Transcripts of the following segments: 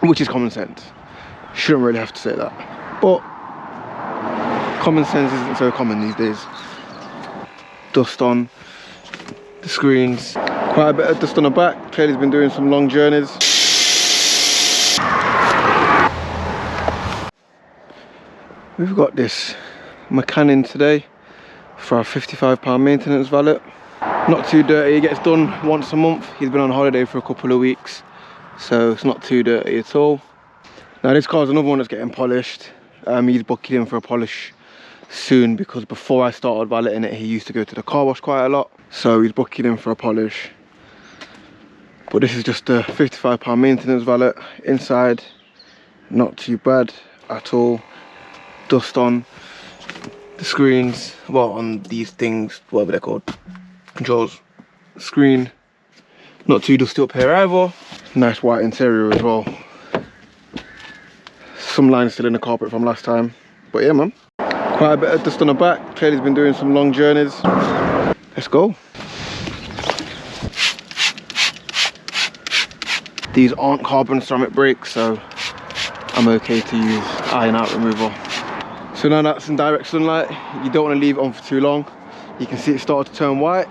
which is common sense. Shouldn't really have to say that, but common sense isn't so common these days. Dust on the screens, quite a bit of dust on the back. Clearly he's been doing some long journeys. We've got this Macan in today for our £55 maintenance valet. Not too dirty, it gets done once a month. He's been on holiday for a couple of weeks, so it's not too dirty at all. Now this car's another one that's getting polished. He's booking in for a polish soon because before I started valeting it, he used to go to the car wash quite a lot. So he's booking in for a polish. But this is just a £55 maintenance valet. Inside, not too bad at all. Dust on the screens, well, on these things, whatever they're called, controls, screen. Not too dusty up here either. Nice white interior as well. Some lines still in the carpet from last time, but yeah man, quite a bit of dust on the back. Clearly he's been doing some long journeys. Let's go. These aren't carbon ceramic brakes, so I'm okay to use iron out removal. So now that's in direct sunlight, you don't want to leave it on for too long. You can see it started to turn white,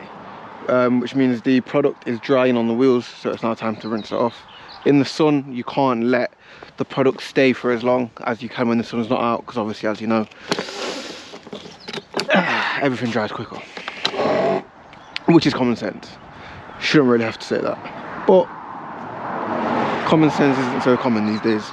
which means the product is drying on the wheels, so it's now time to rinse it off. In the sun, you can't let the product stay for as long as you can when the sun's not out, because obviously, as you know, everything dries quicker, which is common sense. Shouldn't really have to say that, but common sense isn't so common these days.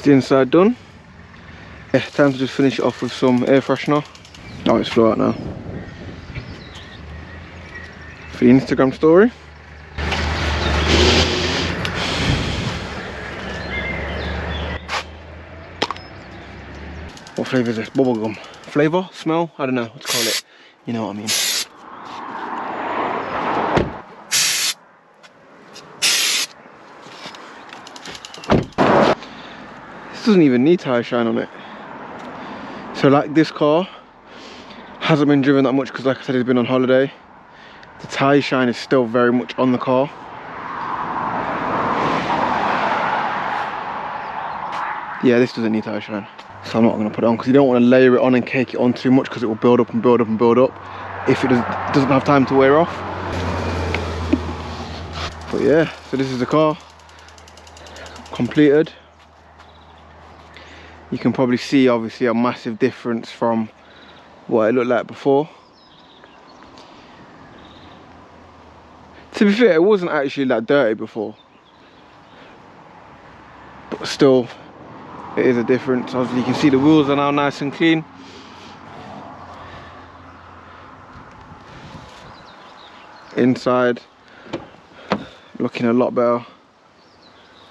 That's the inside done. Yeah, time to just finish it off with some air freshener. Oh, it's flew out now. For the Instagram story. What flavour is this? Bubblegum. Flavour? Smell? I don't know what to call it. You know what I mean. This doesn't even need tyre shine on it. So like this car hasn't been driven that much because like I said, it's been on holiday. The tyre shine is still very much on the car. Yeah, this doesn't need tyre shine. So I'm not going to put it on because you don't want to layer it on and cake it on too much because it will build up and build up and build up if it doesn't have time to wear off. But yeah, so this is the car completed. You can probably see obviously a massive difference from what it looked like before. To be fair, it wasn't actually that dirty before, but still it is a difference. Obviously you can see the wheels are now nice and clean. Inside looking a lot better.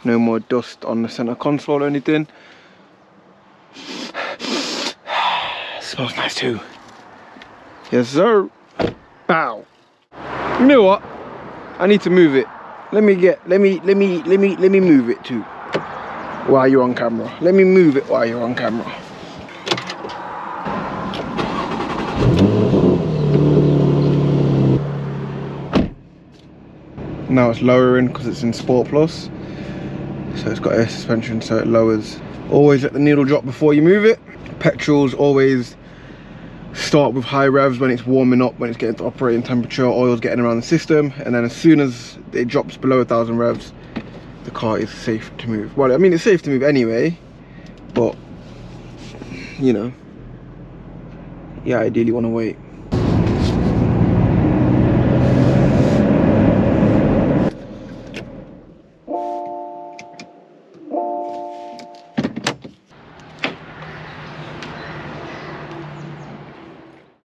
No more dust on the center console or anything. Smells nice too. Yes sir. Bow. You know what? I need to move it. Let me move it too. While you're on camera. Let me move it while you're on camera. Now it's lowering because it's in Sport Plus. So it's got air suspension, so it lowers. Always let the needle drop before you move it. Petrols always start with high revs when it's warming up, when it's getting to operating temperature, oil's getting around the system, and then as soon as it drops below 1,000 revs, the car is safe to move. Well, I mean, it's safe to move anyway, but you know, yeah, ideally want to wait.